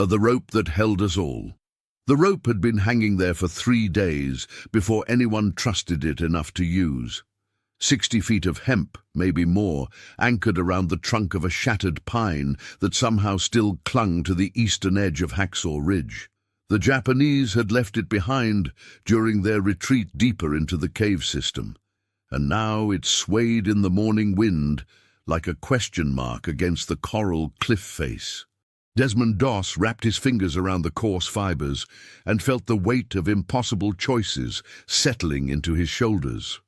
The rope that held us all. The rope had been hanging there for 3 days before anyone trusted it enough to use. 60 feet of hemp, maybe more, anchored around the trunk of a shattered pine that somehow still clung to the eastern edge of Hacksaw Ridge. The Japanese had left it behind during their retreat deeper into the cave system, and now it swayed in the morning wind like a question mark against the coral cliff face. Desmond Doss wrapped his fingers around the coarse fibers and felt the weight of impossible choices settling into his shoulders.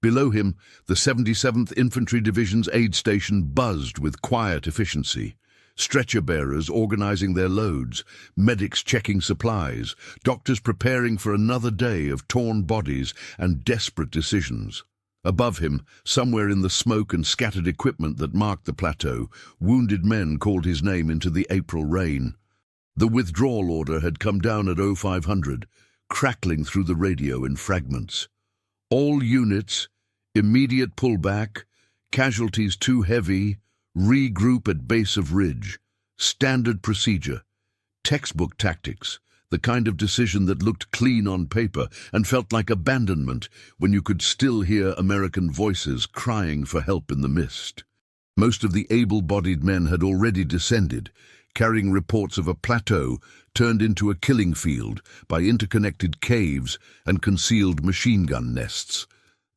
Below him, the 77th Infantry Division's aid station buzzed with quiet efficiency. Stretcher-bearers organizing their loads, medics checking supplies, doctors preparing for another day of torn bodies and desperate decisions. Above him, somewhere in the smoke and scattered equipment that marked the plateau, wounded men called his name into the April rain. The withdrawal order had come down at 0500, crackling through the radio in fragments. All units, immediate pullback, casualties too heavy, regroup at base of ridge. Standard procedure. Textbook tactics. The kind of decision that looked clean on paper and felt like abandonment when you could still hear American voices crying for help in the mist. Most of the able-bodied men had already descended, carrying reports of a plateau turned into a killing field by interconnected caves and concealed machine gun nests.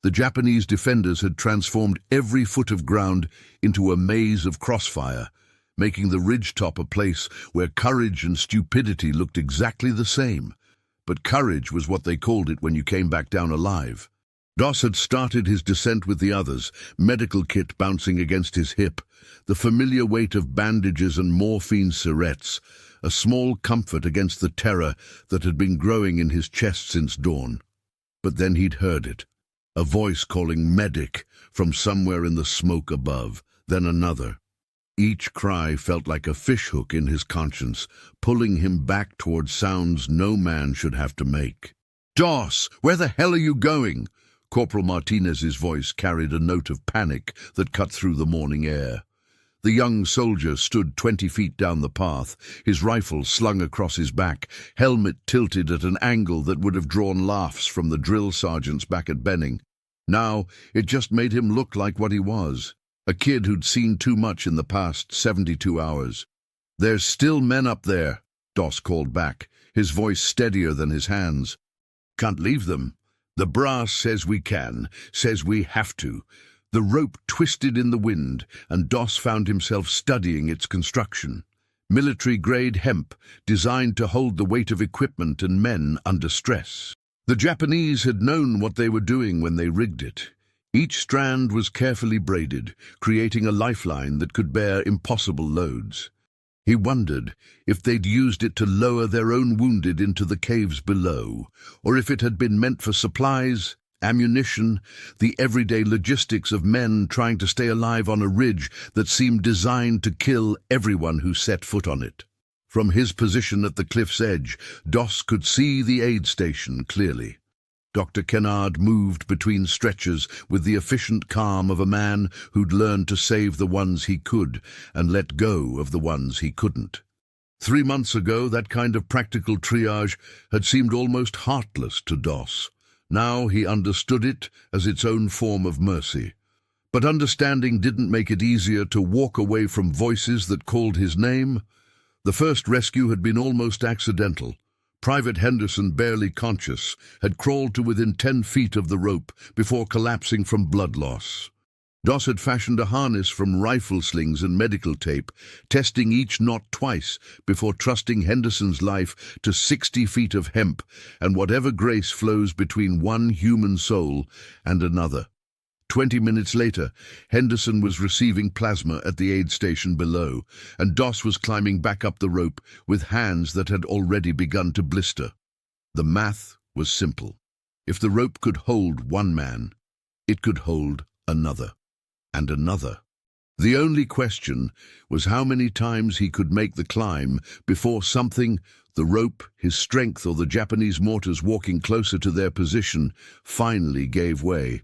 The Japanese defenders had transformed every foot of ground into a maze of crossfire, making the ridgetop a place where courage and stupidity looked exactly the same. But courage was what they called it when you came back down alive. Doss had started his descent with the others, medical kit bouncing against his hip, the familiar weight of bandages and morphine syrettes, a small comfort against the terror that had been growing in his chest since dawn. But then he'd heard it, a voice calling medic from somewhere in the smoke above, then another. Each cry felt like a fishhook in his conscience, pulling him back toward sounds no man should have to make. "Doss, where the hell are you going?" Corporal Martinez's voice carried a note of panic that cut through the morning air. The young soldier stood 20 feet down the path, his rifle slung across his back, helmet tilted at an angle that would have drawn laughs from the drill sergeants back at Benning. Now, it just made him look like what he was. A kid who'd seen too much in the past 72 hours. "There's still men up there," Doss called back, his voice steadier than his hands. "Can't leave them. The brass says we can, says we have to." The rope twisted in the wind, and Doss found himself studying its construction. Military-grade hemp, designed to hold the weight of equipment and men under stress. The Japanese had known what they were doing when they rigged it. Each strand was carefully braided, creating a lifeline that could bear impossible loads. He wondered if they'd used it to lower their own wounded into the caves below, or if it had been meant for supplies, ammunition, the everyday logistics of men trying to stay alive on a ridge that seemed designed to kill everyone who set foot on it. From his position at the cliff's edge, Doss could see the aid station clearly. Dr. Kennard moved between stretchers with the efficient calm of a man who'd learned to save the ones he could and let go of the ones he couldn't. 3 months ago, that kind of practical triage had seemed almost heartless to Doss. Now he understood it as its own form of mercy. But understanding didn't make it easier to walk away from voices that called his name. The first rescue had been almost accidental. Private Henderson, barely conscious, had crawled to within 10 feet of the rope before collapsing from blood loss. Doss had fashioned a harness from rifle slings and medical tape, testing each knot twice before trusting Henderson's life to 60 feet of hemp and whatever grace flows between one human soul and another. 20 minutes later, Henderson was receiving plasma at the aid station below, and Doss was climbing back up the rope with hands that had already begun to blister. The math was simple. If the rope could hold one man, it could hold another, and another. The only question was how many times he could make the climb before something, the rope, his strength, or the Japanese mortars walking closer to their position, finally gave way.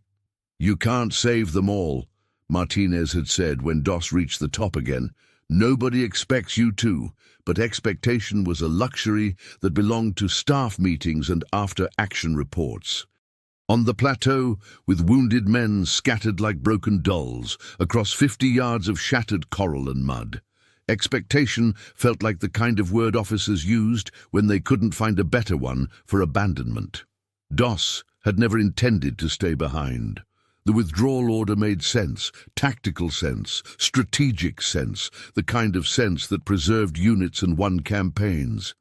"You can't save them all," Martinez had said when Doss reached the top again. Nobody expects you to, but expectation was a luxury that belonged to staff meetings and after-action reports. On the plateau, with wounded men scattered like broken dolls across 50 yards of shattered coral and mud, expectation felt like the kind of word officers used when they couldn't find a better one for abandonment. Doss had never intended to stay behind. The withdrawal order made sense, tactical sense, strategic sense, the kind of sense that preserved units and won campaigns.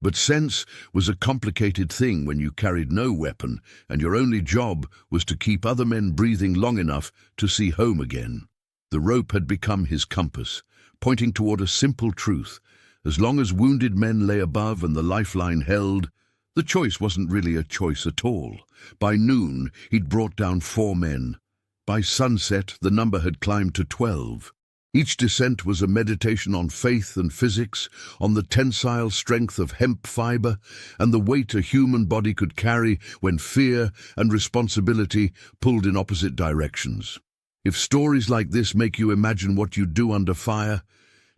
But sense was a complicated thing when you carried no weapon and your only job was to keep other men breathing long enough to see home again. The rope had become his compass, pointing toward a simple truth. As long as wounded men lay above and the lifeline held, the choice wasn't really a choice at all. By noon, he'd brought down 4 men. By sunset, the number had climbed to 12. Each descent was a meditation on faith and physics, on the tensile strength of hemp fiber, and the weight a human body could carry when fear and responsibility pulled in opposite directions. If stories like this make you imagine what you'd do under fire,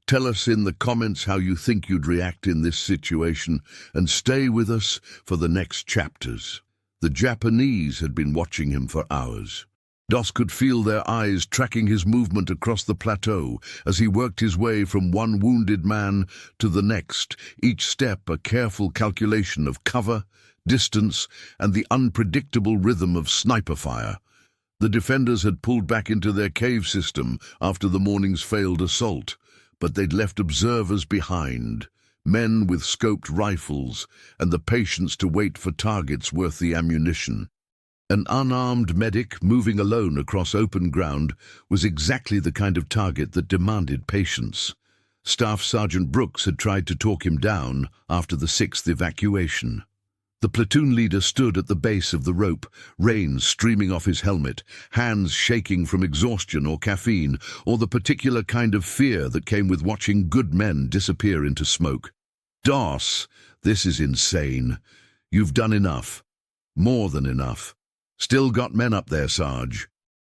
tell us in the comments how you think you'd react in this situation, and stay with us for the next chapters. The Japanese had been watching him for hours. Doss could feel their eyes tracking his movement across the plateau as he worked his way from one wounded man to the next, each step a careful calculation of cover, distance, and the unpredictable rhythm of sniper fire. The defenders had pulled back into their cave system after the morning's failed assault, but they'd left observers behind, men with scoped rifles and the patience to wait for targets worth the ammunition. An unarmed medic moving alone across open ground was exactly the kind of target that demanded patience. Staff Sergeant Brooks had tried to talk him down after the 6th evacuation. The platoon leader stood at the base of the rope, rain streaming off his helmet, hands shaking from exhaustion or caffeine, or the particular kind of fear that came with watching good men disappear into smoke. "Doss, this is insane. You've done enough. More than enough. Still got men up there, Sarge.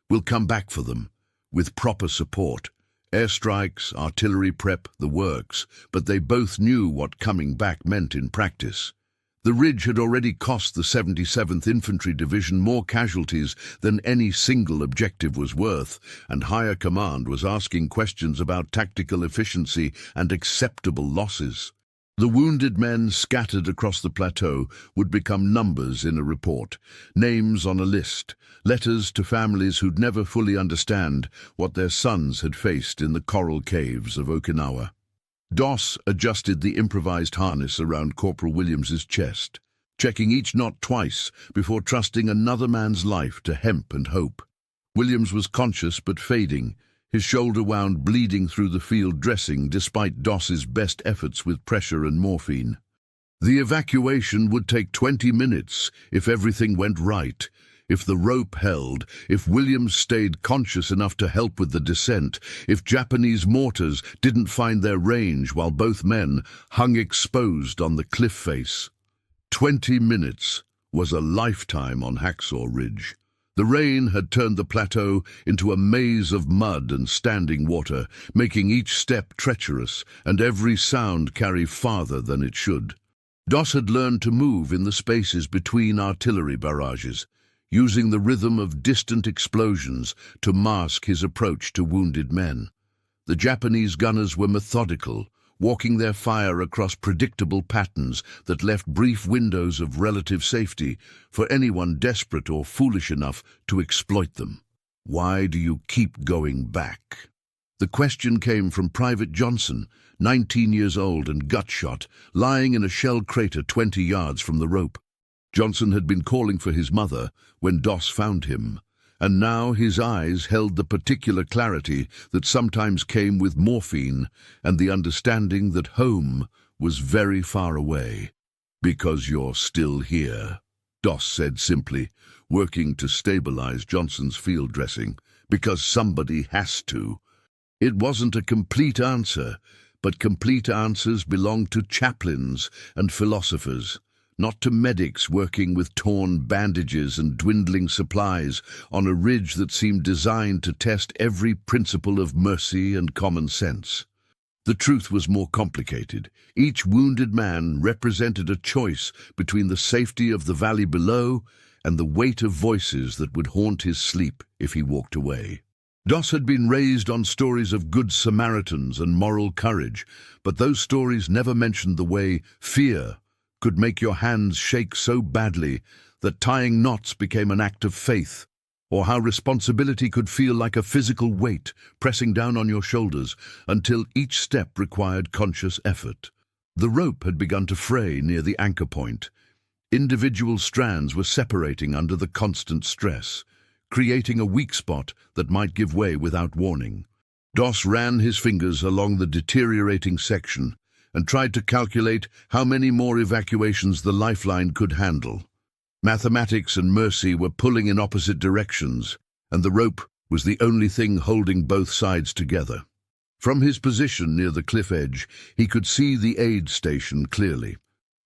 We'll come back for them, with proper support. Airstrikes, artillery prep, the works, but they both knew what coming back meant in practice. The ridge had already cost the 77th Infantry Division more casualties than any single objective was worth, and higher command was asking questions about tactical efficiency and acceptable losses. The wounded men scattered across the plateau would become numbers in a report, names on a list, letters to families who'd never fully understand what their sons had faced in the coral caves of Okinawa. Doss adjusted the improvised harness around Corporal Williams's chest, checking each knot twice before trusting another man's life to hemp and hope. Williams was conscious but fading, his shoulder wound bleeding through the field dressing despite Doss's best efforts with pressure and morphine. The evacuation would take 20 minutes if everything went right. If the rope held, if Williams stayed conscious enough to help with the descent, if Japanese mortars didn't find their range while both men hung exposed on the cliff face. 20 minutes was a lifetime on Hacksaw Ridge. The rain had turned the plateau into a maze of mud and standing water, making each step treacherous and every sound carry farther than it should. Doss had learned to move in the spaces between artillery barrages, using the rhythm of distant explosions to mask his approach to wounded men. The Japanese gunners were methodical, walking their fire across predictable patterns that left brief windows of relative safety for anyone desperate or foolish enough to exploit them. "Why do you keep going back?" The question came from Private Johnson, 19 years old and gut-shot, lying in a shell crater 20 yards from the rope. Johnson had been calling for his mother when Doss found him, and now his eyes held the particular clarity that sometimes came with morphine and the understanding that home was very far away. "Because you're still here," Doss said simply, working to stabilize Johnson's field dressing. "Because somebody has to." It wasn't a complete answer, but complete answers belonged to chaplains and philosophers, not to medics working with torn bandages and dwindling supplies on a ridge that seemed designed to test every principle of mercy and common sense. The truth was more complicated. Each wounded man represented a choice between the safety of the valley below and the weight of voices that would haunt his sleep if he walked away. Dos had been raised on stories of good Samaritans and moral courage, but those stories never mentioned the way fear could make your hands shake so badly that tying knots became an act of faith, or how responsibility could feel like a physical weight pressing down on your shoulders until each step required conscious effort. The rope had begun to fray near the anchor point. Individual strands were separating under the constant stress, creating a weak spot that might give way without warning. Dos ran his fingers along the deteriorating section and tried to calculate how many more evacuations the lifeline could handle. Mathematics and mercy were pulling in opposite directions, and the rope was the only thing holding both sides together. From his position near the cliff edge, he could see the aid station clearly.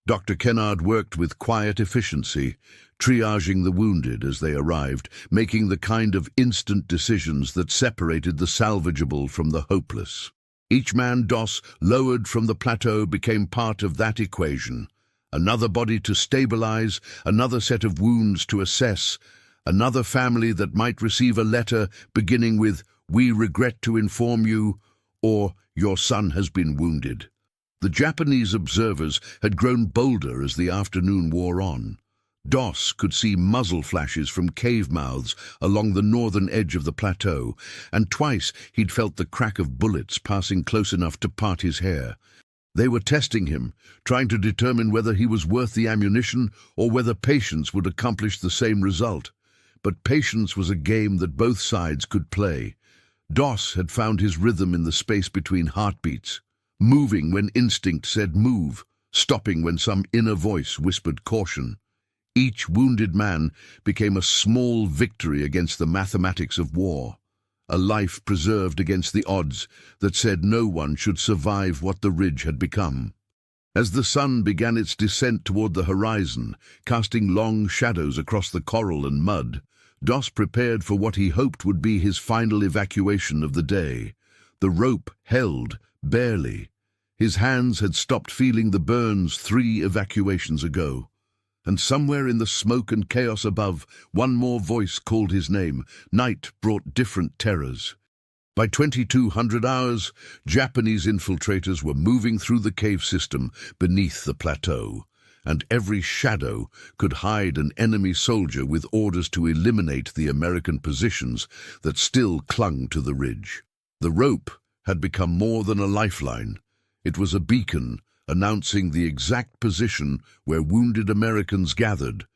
Dr. Kennard worked with quiet efficiency, triaging the wounded as they arrived, making the kind of instant decisions that separated the salvageable from the hopeless. Each man Dos lowered from the plateau became part of that equation. Another body to stabilize, another set of wounds to assess, another family that might receive a letter beginning with, "We regret to inform you," or "Your son has been wounded." The Japanese observers had grown bolder as the afternoon wore on. Dos could see muzzle flashes from cave mouths along the northern edge of the plateau, and twice he'd felt the crack of bullets passing close enough to part his hair. They were testing him, trying to determine whether he was worth the ammunition or whether patience would accomplish the same result. But patience was a game that both sides could play. Dos had found his rhythm in the space between heartbeats, moving when instinct said move, stopping when some inner voice whispered caution. Each wounded man became a small victory against the mathematics of war, a life preserved against the odds that said no one should survive what the ridge had become. As the sun began its descent toward the horizon, casting long shadows across the coral and mud, Dos prepared for what he hoped would be his final evacuation of the day. The rope held, barely. His hands had stopped feeling the burns 3 evacuations ago. And somewhere in the smoke and chaos above, one more voice called his name. Night brought different terrors. By 2200 hours, Japanese infiltrators were moving through the cave system beneath the plateau, and every shadow could hide an enemy soldier with orders to eliminate the American positions that still clung to the ridge. The rope had become more than a lifeline. It was a beacon announcing the exact position where wounded Americans gathered,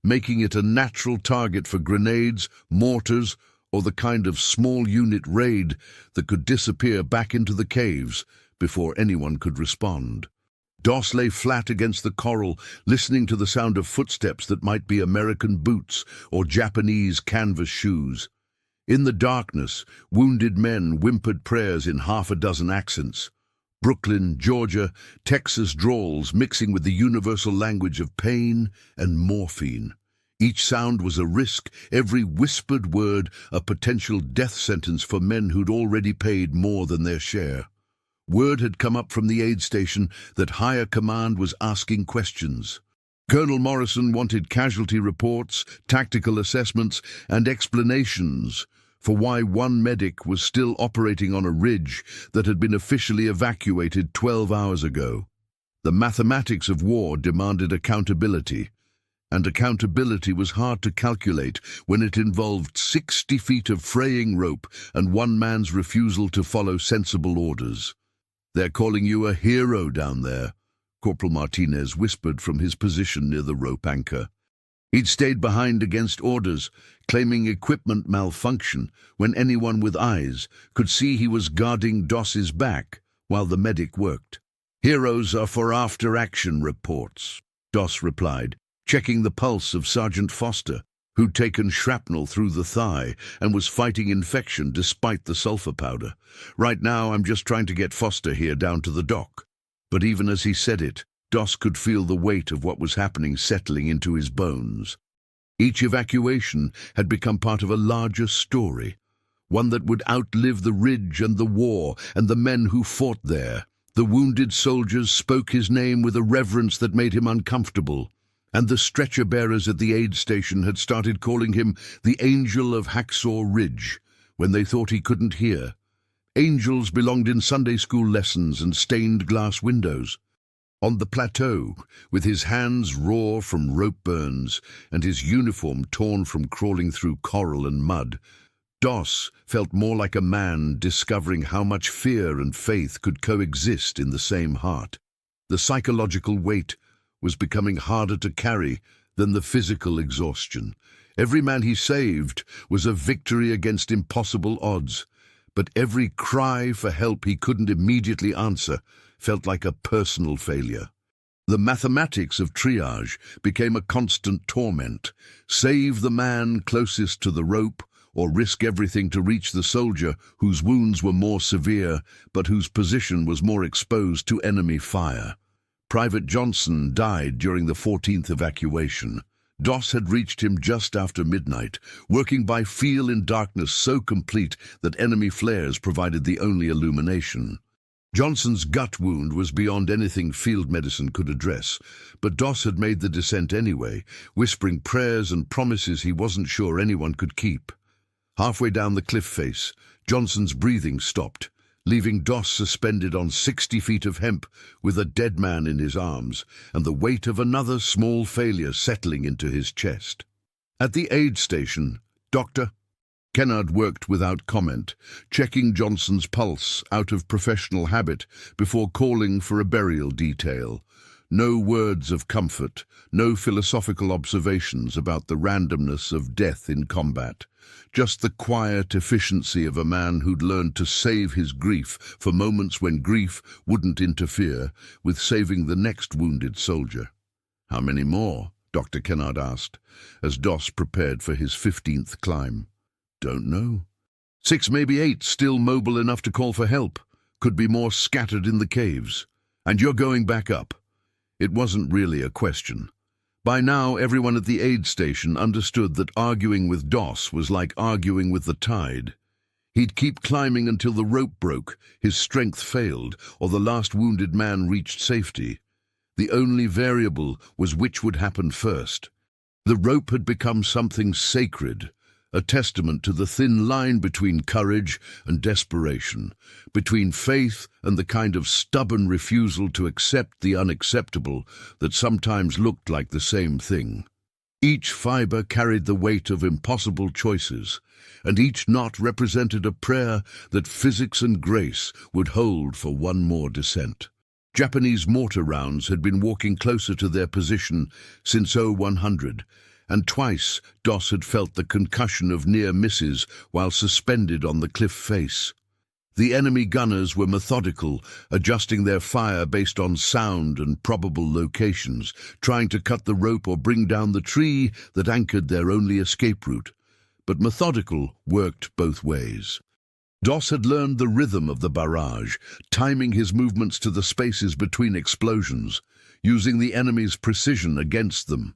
making it a natural target for grenades, mortars, or the kind of small unit raid that could disappear back into the caves before anyone could respond. Dos lay flat against the coral, listening to the sound of footsteps that might be American boots or Japanese canvas shoes. In the darkness, wounded men whimpered prayers in half a dozen accents. Brooklyn, Georgia, Texas drawls mixing with the universal language of pain and morphine. Each sound was a risk, every whispered word a potential death sentence for men who'd already paid more than their share. Word had come up from the aid station that higher command was asking questions. Colonel Morrison wanted casualty reports, tactical assessments, and explanations for why one medic was still operating on a ridge that had been officially evacuated 12 hours ago. The mathematics of war demanded accountability, and accountability was hard to calculate when it involved 60 feet of fraying rope and one man's refusal to follow sensible orders. "They're calling you a hero down there," Corporal Martinez whispered from his position near the rope anchor. He'd stayed behind against orders, claiming equipment malfunction when anyone with eyes could see he was guarding Dos's back while the medic worked. "Heroes are for after-action reports," Dos replied, checking the pulse of Sergeant Foster, who'd taken shrapnel through the thigh and was fighting infection despite the sulfur powder. "Right now, I'm just trying to get Foster here down to the dock." But even as he said it, Dos could feel the weight of what was happening settling into his bones. Each evacuation had become part of a larger story, one that would outlive the ridge and the war and the men who fought there. The wounded soldiers spoke his name with a reverence that made him uncomfortable, and the stretcher-bearers at the aid station had started calling him the Angel of Hacksaw Ridge when they thought he couldn't hear. Angels belonged in Sunday school lessons and stained glass windows. On the plateau, with his hands raw from rope burns and his uniform torn from crawling through coral and mud, Doss felt more like a man discovering how much fear and faith could coexist in the same heart. The psychological weight was becoming harder to carry than the physical exhaustion. Every man he saved was a victory against impossible odds, but every cry for help he couldn't immediately answer felt like a personal failure. The mathematics of triage became a constant torment. Save the man closest to the rope, or risk everything to reach the soldier whose wounds were more severe but whose position was more exposed to enemy fire. Private Johnson died during the 14th evacuation. Doss had reached him just after midnight, working by feel in darkness so complete that enemy flares provided the only illumination. Johnson's gut wound was beyond anything field medicine could address, but Doss had made the descent anyway, whispering prayers and promises he wasn't sure anyone could keep. Halfway down the cliff face, Johnson's breathing stopped, leaving Doss suspended on 60 feet of hemp with a dead man in his arms and the weight of another small failure settling into his chest. At the aid station, Dr. Kennard worked without comment, checking Johnson's pulse out of professional habit before calling for a burial detail. No words of comfort, no philosophical observations about the randomness of death in combat. Just the quiet efficiency of a man who'd learned to save his grief for moments when grief wouldn't interfere with saving the next wounded soldier. "How many more?" Dr. Kennard asked, as Doss prepared for his 15th climb. "Don't know. 6, maybe 8, still mobile enough to call for help. Could be more scattered in the caves. And you're going back up." It wasn't really a question. By now, everyone at the aid station understood that arguing with Doss was like arguing with the tide. He'd keep climbing until the rope broke, his strength failed, or the last wounded man reached safety. The only variable was which would happen first. The rope had become something sacred, a testament to the thin line between courage and desperation, between faith and the kind of stubborn refusal to accept the unacceptable that sometimes looked like the same thing. Each fiber carried the weight of impossible choices, and each knot represented a prayer that physics and grace would hold for one more descent. Japanese mortar rounds had been walking closer to their position since 0100, and twice Doss had felt the concussion of near misses while suspended on the cliff face. The enemy gunners were methodical, adjusting their fire based on sound and probable locations, trying to cut the rope or bring down the tree that anchored their only escape route. But methodical worked both ways. Doss had learned the rhythm of the barrage, timing his movements to the spaces between explosions, using the enemy's precision against them.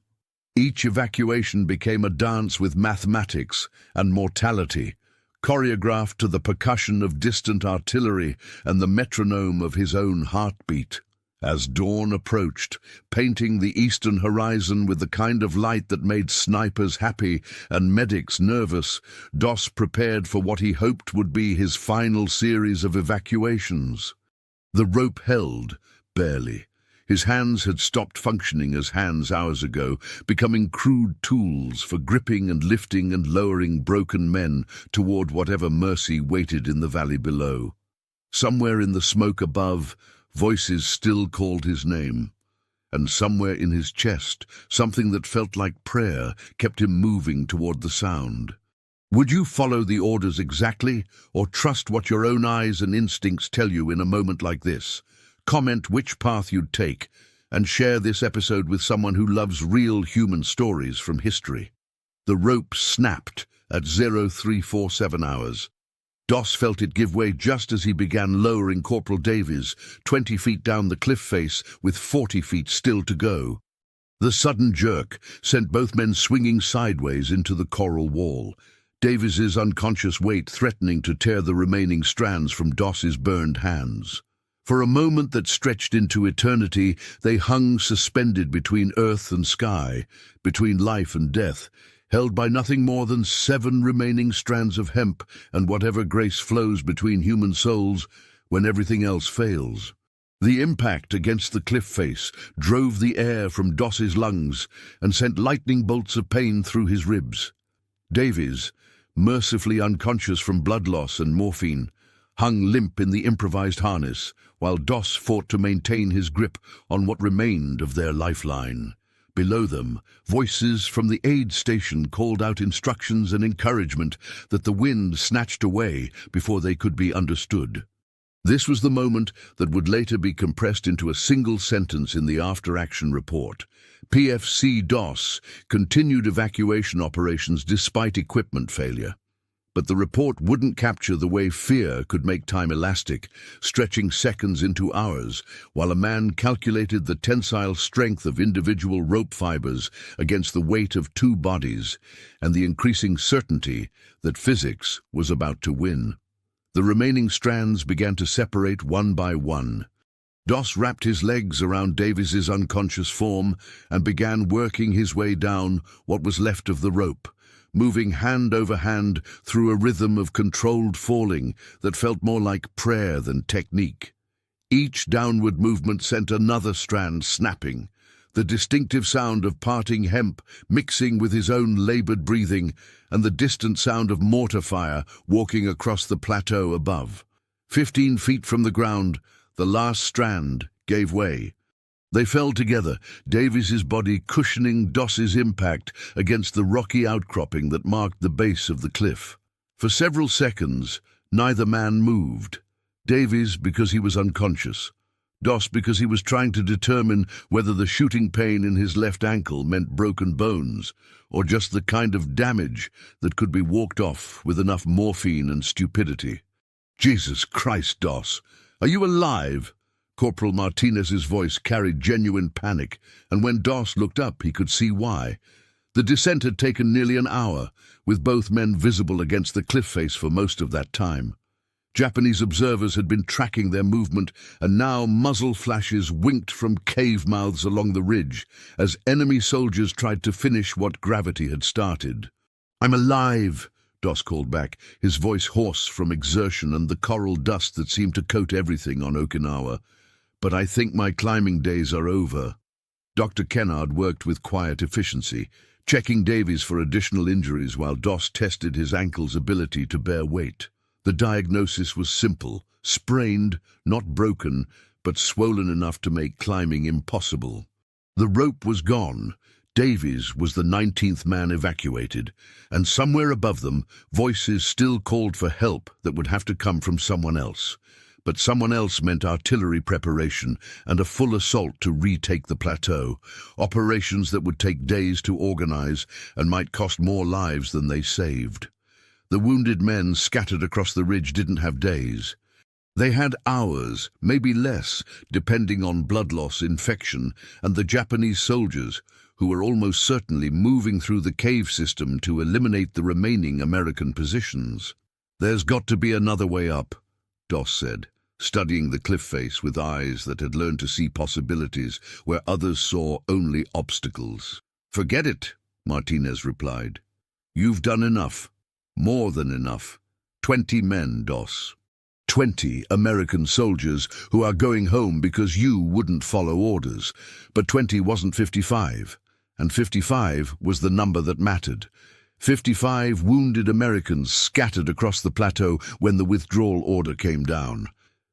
Each evacuation became a dance with mathematics and mortality, choreographed to the percussion of distant artillery and the metronome of his own heartbeat. As dawn approached, painting the eastern horizon with the kind of light that made snipers happy and medics nervous, Doss prepared for what he hoped would be his final series of evacuations. The rope held, barely. His hands had stopped functioning as hands hours ago, becoming crude tools for gripping and lifting and lowering broken men toward whatever mercy waited in the valley below. Somewhere in the smoke above, voices still called his name, and somewhere in his chest, something that felt like prayer kept him moving toward the sound. Would you follow the orders exactly, or trust what your own eyes and instincts tell you in a moment like this? Comment which path you'd take, and share this episode with someone who loves real human stories from history. The rope snapped at 0347 hours. Doss felt it give way just as he began lowering Corporal Davies 20 feet down the cliff face with 40 feet still to go. The sudden jerk sent both men swinging sideways into the coral wall. Davies's unconscious weight threatening to tear the remaining strands from Doss's burned hands. For a moment that stretched into eternity, they hung suspended between earth and sky, between life and death, held by nothing more than 7 remaining strands of hemp and whatever grace flows between human souls when everything else fails. The impact against the cliff face drove the air from Doss's lungs and sent lightning bolts of pain through his ribs. Davies, mercifully unconscious from blood loss and morphine, hung limp in the improvised harness, while Doss fought to maintain his grip on what remained of their lifeline. Below them, voices from the aid station called out instructions and encouragement that the wind snatched away before they could be understood. This was the moment that would later be compressed into a single sentence in the after-action report. PFC Doss continued evacuation operations despite equipment failure. But the report wouldn't capture the way fear could make time elastic, stretching seconds into hours, while a man calculated the tensile strength of individual rope fibers against the weight of 2 bodies, and the increasing certainty that physics was about to win. The remaining strands began to separate one by one. Doss wrapped his legs around Davies's unconscious form and began working his way down what was left of the rope, moving hand over hand through a rhythm of controlled falling that felt more like prayer than technique. Each downward movement sent another strand snapping, the distinctive sound of parting hemp mixing with his own labored breathing and the distant sound of mortar fire walking across the plateau above. 15 feet from the ground, the last strand gave way. They fell together, Davies's body cushioning Doss's impact against the rocky outcropping that marked the base of the cliff. For several seconds, neither man moved. Davies because he was unconscious. Doss because he was trying to determine whether the shooting pain in his left ankle meant broken bones, or just the kind of damage that could be walked off with enough morphine and stupidity. "Jesus Christ, Doss! Are you alive?" Corporal Martinez's voice carried genuine panic, and when Doss looked up he could see why. The descent had taken nearly an hour, with both men visible against the cliff face for most of that time. Japanese observers had been tracking their movement, and now muzzle flashes winked from cave mouths along the ridge as enemy soldiers tried to finish what gravity had started. "I'm alive," Doss called back, his voice hoarse from exertion and the coral dust that seemed to coat everything on Okinawa. "But I think my climbing days are over." Dr. Kennard worked with quiet efficiency, checking Davies for additional injuries while Doss tested his ankle's ability to bear weight. The diagnosis was simple: sprained, not broken, but swollen enough to make climbing impossible. The rope was gone. Davies was the 19th man evacuated, and somewhere above them, voices still called for help that would have to come from someone else. But someone else meant artillery preparation and a full assault to retake the plateau, operations that would take days to organize and might cost more lives than they saved. The wounded men scattered across the ridge didn't have days. They had hours, maybe less, depending on blood loss, infection, and the Japanese soldiers, who were almost certainly moving through the cave system to eliminate the remaining American positions. "There's got to be another way up," Doss said, studying the cliff face with eyes that had learned to see possibilities where others saw only obstacles. "Forget it," Martinez replied. "You've done enough. More than enough. 20 men, Doss. 20 American soldiers who are going home because you wouldn't follow orders. But 20 wasn't 55, and 55 was the number that mattered. 55 wounded Americans scattered across the plateau when the withdrawal order came down.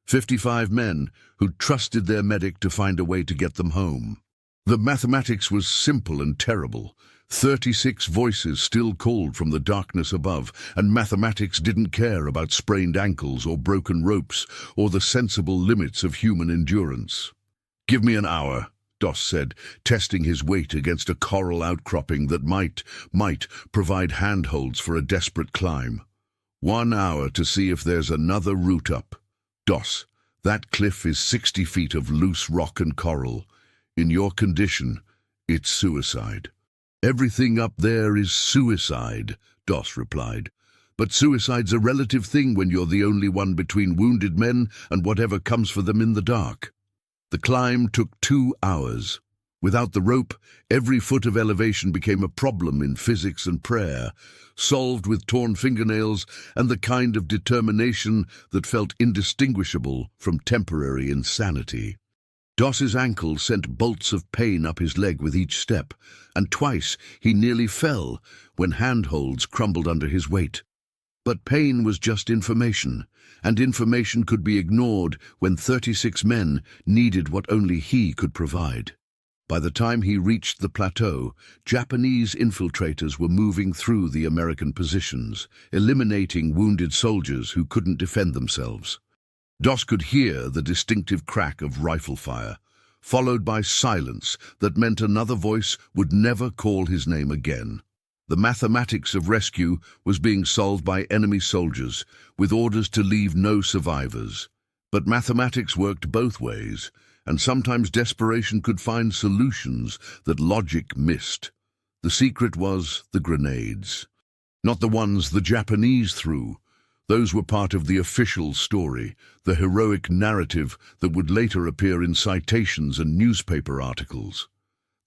55 men who trusted their medic to find a way to get them home. The mathematics was simple and terrible. 36 voices still called from the darkness above, and mathematics didn't care about sprained ankles or broken ropes or the sensible limits of human endurance. "Give me an hour," Doss said, testing his weight against a coral outcropping that might provide handholds for a desperate climb. 1 hour to see if there's another route up. "Doss, that cliff is 60 feet of loose rock and coral. In your condition, it's suicide." "Everything up there is suicide," Doss replied. But suicide's a relative thing when you're the only one between wounded men and whatever comes for them in the dark. The climb took 2 hours. Without the rope, every foot of elevation became a problem in physics and prayer, solved with torn fingernails and the kind of determination that felt indistinguishable from temporary insanity. Doss's ankle sent bolts of pain up his leg with each step, and twice he nearly fell when handholds crumbled under his weight. But pain was just information, and information could be ignored when 36 men needed what only he could provide. By the time he reached the plateau, Japanese infiltrators were moving through the American positions, eliminating wounded soldiers who couldn't defend themselves. Doss could hear the distinctive crack of rifle fire, followed by silence that meant another voice would never call his name again. The mathematics of rescue was being solved by enemy soldiers, with orders to leave no survivors. But mathematics worked both ways, and sometimes desperation could find solutions that logic missed. The secret was the grenades. Not the ones the Japanese threw. Those were part of the official story, the heroic narrative that would later appear in citations and newspaper articles.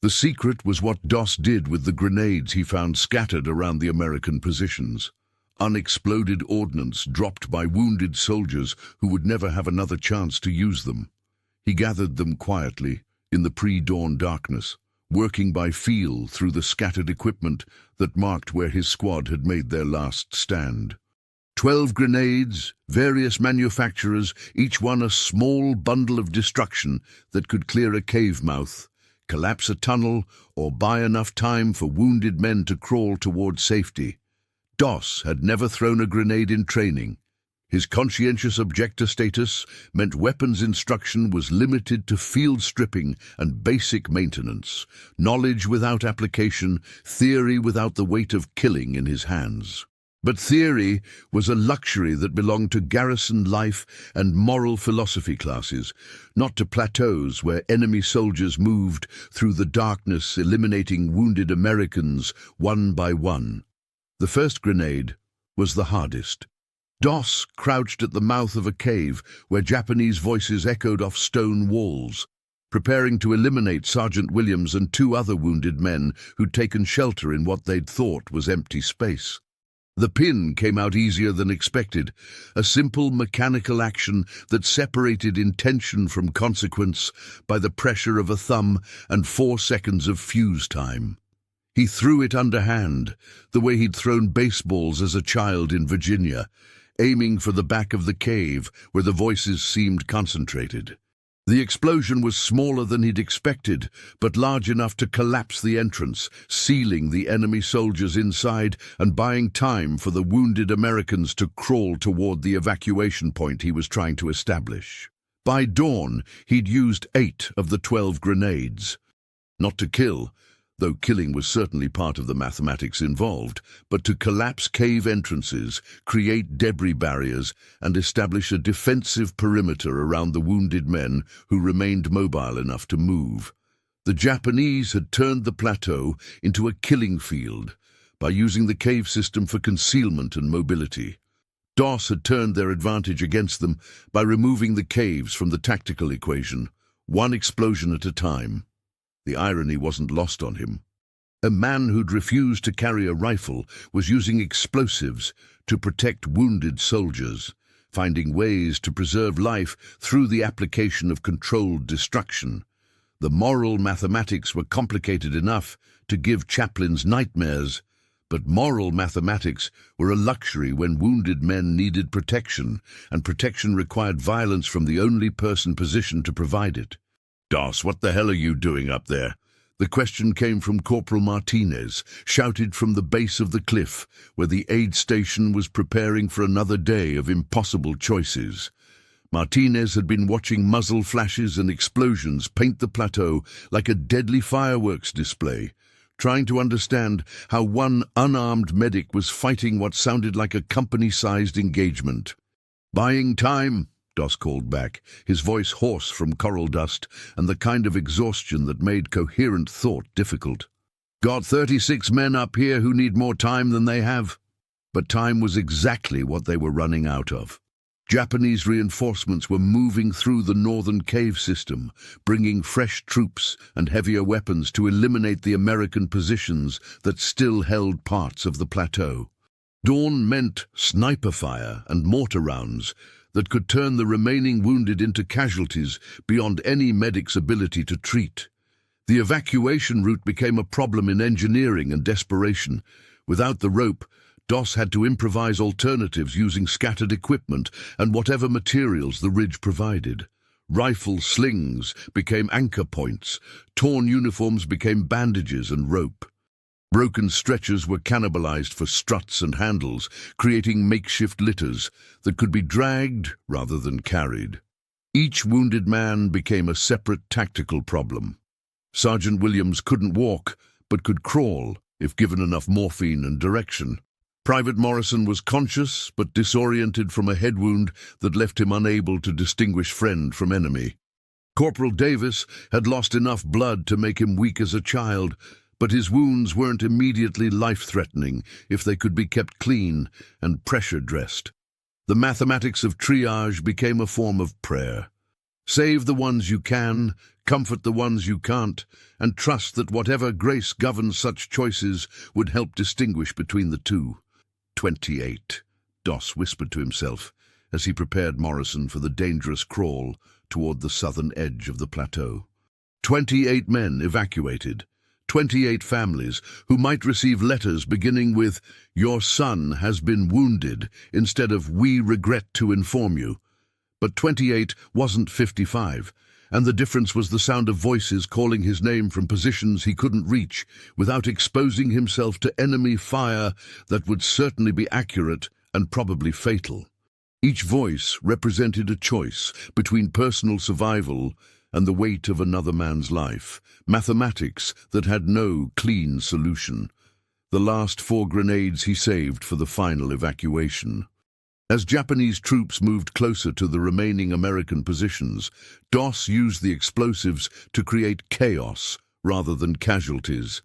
The secret was what Doss did with the grenades he found scattered around the American positions. Unexploded ordnance dropped by wounded soldiers who would never have another chance to use them. He gathered them quietly, in the pre-dawn darkness, working by feel through the scattered equipment that marked where his squad had made their last stand. 12 grenades, various manufacturers, each one a small bundle of destruction that could clear a cave mouth, collapse a tunnel, or buy enough time for wounded men to crawl toward safety. Doss had never thrown a grenade in training. His conscientious objector status meant weapons instruction was limited to field stripping and basic maintenance, knowledge without application, theory without the weight of killing in his hands. But theory was a luxury that belonged to garrison life and moral philosophy classes, not to plateaus where enemy soldiers moved through the darkness, eliminating wounded Americans one by one. The first grenade was the hardest. Doss crouched at the mouth of a cave where Japanese voices echoed off stone walls, preparing to eliminate Sergeant Williams and 2 other wounded men who'd taken shelter in what they'd thought was empty space. The pin came out easier than expected, a simple mechanical action that separated intention from consequence by the pressure of a thumb and 4 seconds of fuse time. He threw it underhand, the way he'd thrown baseballs as a child in Virginia, aiming for the back of the cave where the voices seemed concentrated. The explosion was smaller than he'd expected, but large enough to collapse the entrance, sealing the enemy soldiers inside and buying time for the wounded Americans to crawl toward the evacuation point he was trying to establish. By dawn, he'd used 8 of the 12 grenades. Not to kill, though killing was certainly part of the mathematics involved, but to collapse cave entrances, create debris barriers, and establish a defensive perimeter around the wounded men who remained mobile enough to move. The Japanese had turned the plateau into a killing field by using the cave system for concealment and mobility. Doss had turned their advantage against them by removing the caves from the tactical equation, 1 explosion at a time. The irony wasn't lost on him. A man who'd refused to carry a rifle was using explosives to protect wounded soldiers, finding ways to preserve life through the application of controlled destruction. The moral mathematics were complicated enough to give chaplains nightmares, but moral mathematics were a luxury when wounded men needed protection, and protection required violence from the only person positioned to provide it. "Doss, what the hell are you doing up there?" The question came from Corporal Martinez, shouted from the base of the cliff, where the aid station was preparing for another day of impossible choices. Martinez had been watching muzzle flashes and explosions paint the plateau like a deadly fireworks display, trying to understand how one unarmed medic was fighting what sounded like a company-sized engagement. "Buying time," Doss called back, his voice hoarse from coral dust and the kind of exhaustion that made coherent thought difficult. "Got 36 men up here who need more time than they have." But time was exactly what they were running out of. Japanese reinforcements were moving through the northern cave system, bringing fresh troops and heavier weapons to eliminate the American positions that still held parts of the plateau. Dawn meant sniper fire and mortar rounds that could turn the remaining wounded into casualties beyond any medic's ability to treat. The evacuation route became a problem in engineering and desperation. Without the rope, Doss had to improvise alternatives using scattered equipment and whatever materials the ridge provided. Rifle slings became anchor points, torn uniforms became bandages and rope. Broken stretchers were cannibalized for struts and handles, creating makeshift litters that could be dragged rather than carried. Each wounded man became a separate tactical problem. Sergeant Williams couldn't walk, but could crawl if given enough morphine and direction. Private Morrison was conscious but disoriented from a head wound that left him unable to distinguish friend from enemy. Corporal Davis had lost enough blood to make him weak as a child, but his wounds weren't immediately life-threatening if they could be kept clean and pressure-dressed. The mathematics of triage became a form of prayer. Save the ones you can, comfort the ones you can't, and trust that whatever grace governs such choices would help distinguish between the two. 28, Doss whispered to himself as he prepared Morrison for the dangerous crawl toward the southern edge of the plateau. 28 men evacuated. 28 families who might receive letters beginning with, "Your son has been wounded," instead of, "We regret to inform you." But 28 wasn't 55, and the difference was the sound of voices calling his name from positions he couldn't reach without exposing himself to enemy fire that would certainly be accurate and probably fatal. Each voice represented a choice between personal survival and the weight of another man's life, mathematics that had no clean solution. The last 4 grenades he saved for the final evacuation. As Japanese troops moved closer to the remaining American positions, Doss used the explosives to create chaos rather than casualties,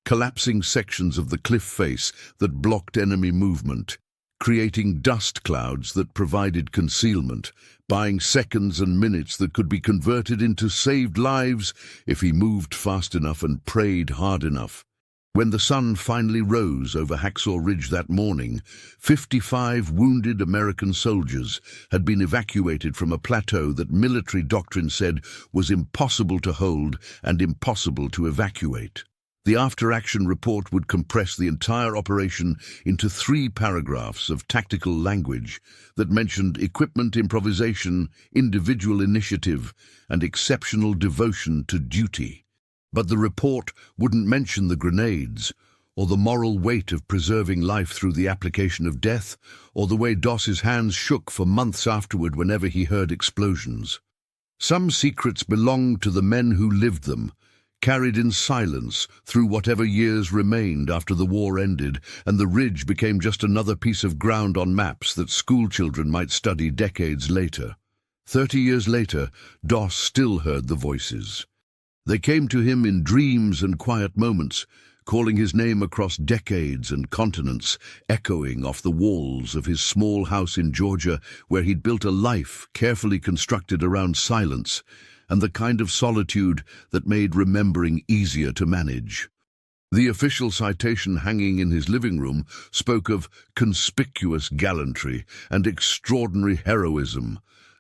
collapsing sections of the cliff face that blocked enemy movement, creating dust clouds that provided concealment, buying seconds and minutes that could be converted into saved lives if he moved fast enough and prayed hard enough. When the sun finally rose over Hacksaw Ridge that morning, 55 wounded American soldiers had been evacuated from a plateau that military doctrine said was impossible to hold and impossible to evacuate. The after-action report would compress the entire operation into 3 paragraphs of tactical language that mentioned equipment improvisation, individual initiative, and exceptional devotion to duty. But the report wouldn't mention the grenades, or the moral weight of preserving life through the application of death, or the way Doss's hands shook for months afterward whenever he heard explosions. Some secrets belonged to the men who lived them, carried in silence through whatever years remained after the war ended, and the ridge became just another piece of ground on maps that schoolchildren might study decades later. 30 years later, Doss still heard the voices. They came to him in dreams and quiet moments, calling his name across decades and continents, echoing off the walls of his small house in Georgia, where he'd built a life carefully constructed around silence and the kind of solitude that made remembering easier to manage. The official citation hanging in his living room spoke of conspicuous gallantry and extraordinary heroism,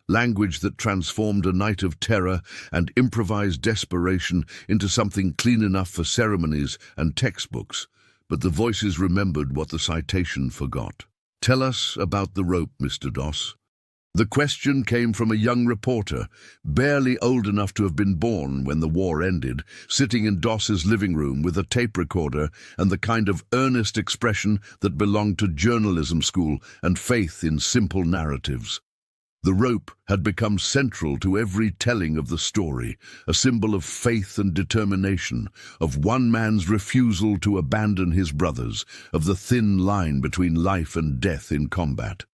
language that transformed a night of terror and improvised desperation into something clean enough for ceremonies and textbooks. But the voices remembered what the citation forgot. "Tell us about the rope, Mr. Doss." The question came from a young reporter, barely old enough to have been born when the war ended, sitting in Doss's living room with a tape recorder and the kind of earnest expression that belonged to journalism school and faith in simple narratives. The rope had become central to every telling of the story, a symbol of faith and determination, of one man's refusal to abandon his brothers, of the thin line between life and death in combat.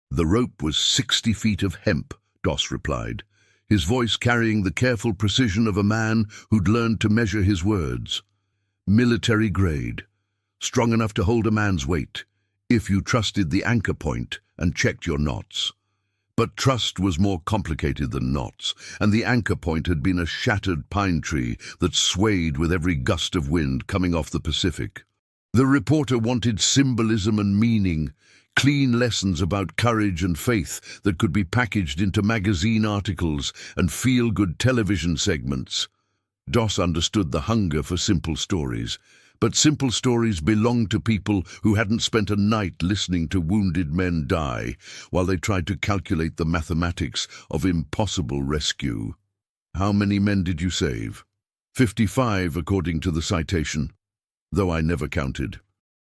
"The rope was 60 feet of hemp," Doss replied, his voice carrying the careful precision of a man who'd learned to measure his words. "Military grade, strong enough to hold a man's weight, if you trusted the anchor point and checked your knots. But trust was more complicated than knots, and the anchor point had been a shattered pine tree that swayed with every gust of wind coming off the Pacific. The reporter wanted symbolism and meaning, clean lessons about courage and faith that could be packaged into magazine articles and feel-good television segments. Doss understood the hunger for simple stories, but simple stories belonged to people who hadn't spent a night listening to wounded men die while they tried to calculate the mathematics of impossible rescue. How many men did you save? 55, according to the citation, though I never counted.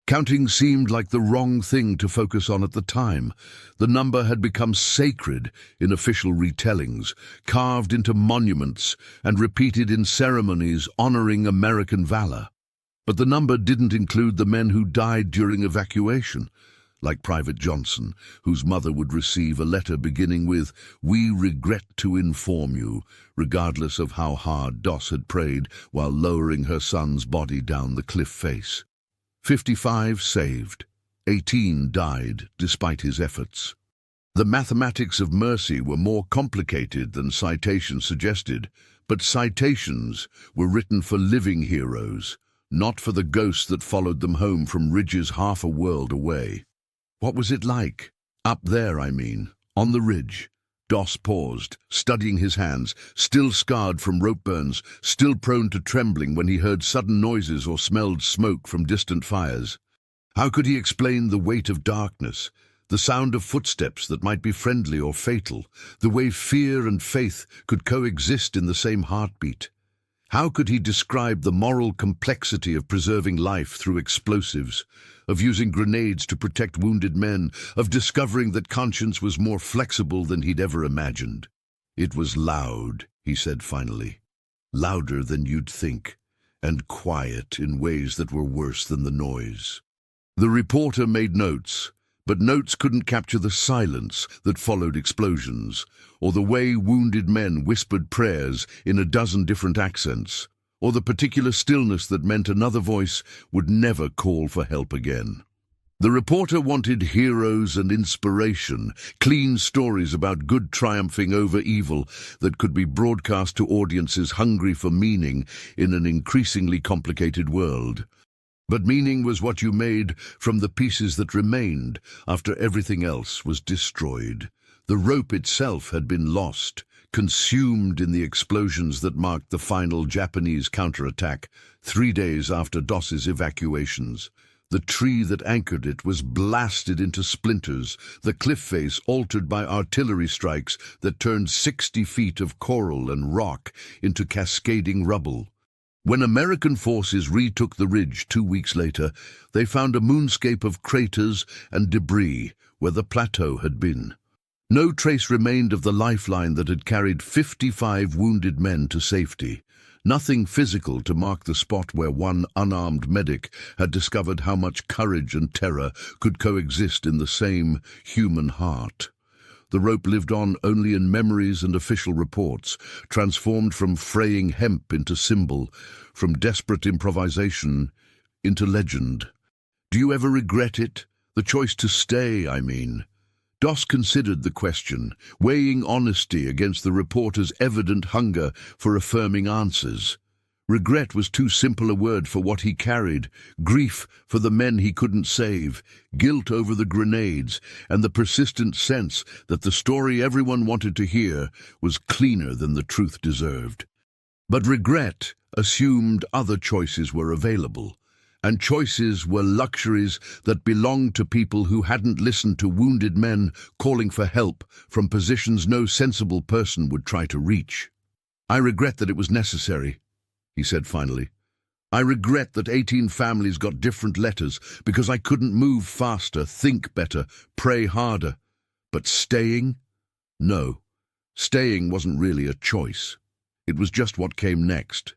Counting seemed like the wrong thing to focus on at the time. The number had become sacred in official retellings, carved into monuments, and repeated in ceremonies honoring American valor. But the number didn't include the men who died during evacuation, like Private Johnson, whose mother would receive a letter beginning with, "We regret to inform you," regardless of how hard Doss had prayed while lowering her son's body down the cliff face. 55 saved. 18 died despite his efforts. The mathematics of mercy were more complicated than citations suggested, but citations were written for living heroes, not for the ghosts that followed them home from ridges half a world away. What was it like? Up there, I mean, on the ridge. Doss paused, studying his hands, still scarred from rope burns, still prone to trembling when he heard sudden noises or smelled smoke from distant fires. How could he explain the weight of darkness, the sound of footsteps that might be friendly or fatal, the way fear and faith could coexist in the same heartbeat? How could he describe the moral complexity of preserving life through explosives, of using grenades to protect wounded men, of discovering that conscience was more flexible than he'd ever imagined? "It was loud," he said finally. "Louder than you'd think, and quiet in ways that were worse than the noise." The reporter made notes, but notes couldn't capture the silence that followed explosions, or the way wounded men whispered prayers in a dozen different accents, or the particular stillness that meant another voice would never call for help again. The reporter wanted heroes and inspiration, clean stories about good triumphing over evil that could be broadcast to audiences hungry for meaning in an increasingly complicated world. But meaning was what you made from the pieces that remained after everything else was destroyed. The rope itself had been lost, consumed in the explosions that marked the final Japanese counterattack 3 days after Doss's evacuations. The tree that anchored it was blasted into splinters, the cliff face altered by artillery strikes that turned 60 feet of coral and rock into cascading rubble. When American forces retook the ridge 2 weeks later, they found a moonscape of craters and debris where the plateau had been. No trace remained of the lifeline that had carried 55 wounded men to safety. Nothing physical to mark the spot where one unarmed medic had discovered how much courage and terror could coexist in the same human heart. The rope lived on only in memories and official reports, transformed from fraying hemp into symbol, from desperate improvisation into legend. Do you ever regret it? The choice to stay, I mean. Doss considered the question, weighing honesty against the reporter's evident hunger for affirming answers. Regret was too simple a word for what he carried, grief for the men he couldn't save, guilt over the grenades, and the persistent sense that the story everyone wanted to hear was cleaner than the truth deserved. But regret assumed other choices were available, and choices were luxuries that belonged to people who hadn't listened to wounded men calling for help from positions no sensible person would try to reach. "I regret that it was necessary," he said finally. "I regret that 18 families got different letters because I couldn't move faster, think better, pray harder. But staying? No, staying wasn't really a choice. It was just what came next."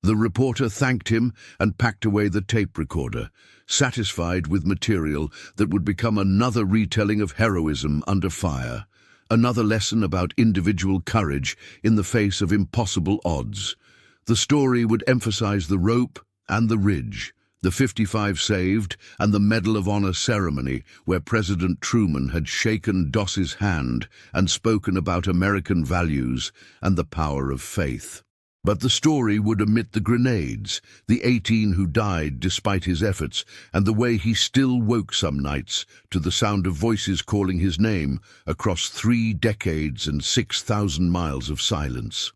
The reporter thanked him and packed away the tape recorder, satisfied with material that would become another retelling of heroism under fire, another lesson about individual courage in the face of impossible odds. The story would emphasize the rope and the ridge, the 55 saved, and the Medal of Honor ceremony where President Truman had shaken Doss's hand and spoken about American values and the power of faith. But the story would omit the grenades, the 18 who died despite his efforts, and the way he still woke some nights to the sound of voices calling his name across 3 decades and 6,000 miles of silence.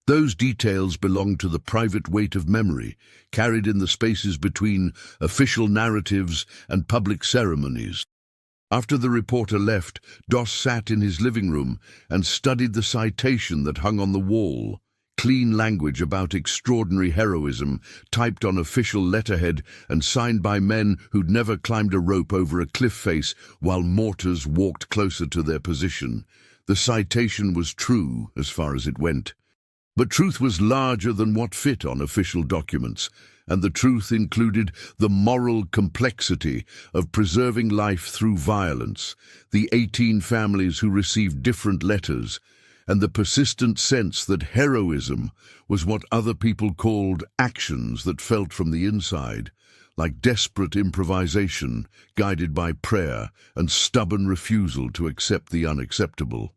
Those details belong to the private weight of memory, carried in the spaces between official narratives and public ceremonies. After the reporter left, Doss sat in his living room and studied the citation that hung on the wall. Clean language about extraordinary heroism, typed on official letterhead and signed by men who'd never climbed a rope over a cliff face while mortars walked closer to their position. The citation was true as far as it went. But truth was larger than what fit on official documents, and the truth included the moral complexity of preserving life through violence, the 18 families who received different letters, and the persistent sense that heroism was what other people called actions that felt from the inside, like desperate improvisation guided by prayer and stubborn refusal to accept the unacceptable.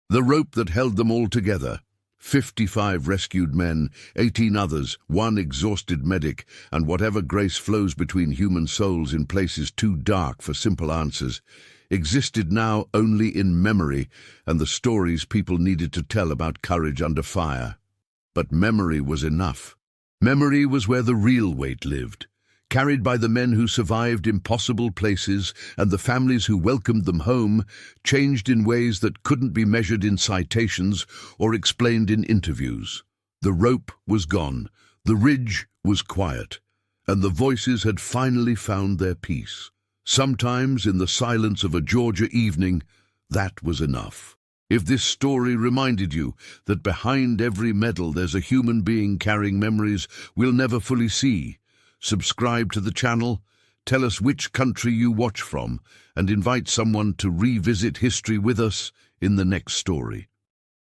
The rope that held them all together, 55 rescued men, 18 others, 1 exhausted medic, and whatever grace flows between human souls in places too dark for simple answers, existed now only in memory and the stories people needed to tell about courage under fire. But memory was enough. Memory was where the real weight lived, carried by the men who survived impossible places and the families who welcomed them home, changed in ways that couldn't be measured in citations or explained in interviews. The rope was gone, the ridge was quiet, and the voices had finally found their peace. Sometimes, in the silence of a Georgia evening, that was enough. If this story reminded you that behind every medal there's a human being carrying memories we'll never fully see, subscribe to the channel, tell us which country you watch from, and invite someone to revisit history with us in the next story.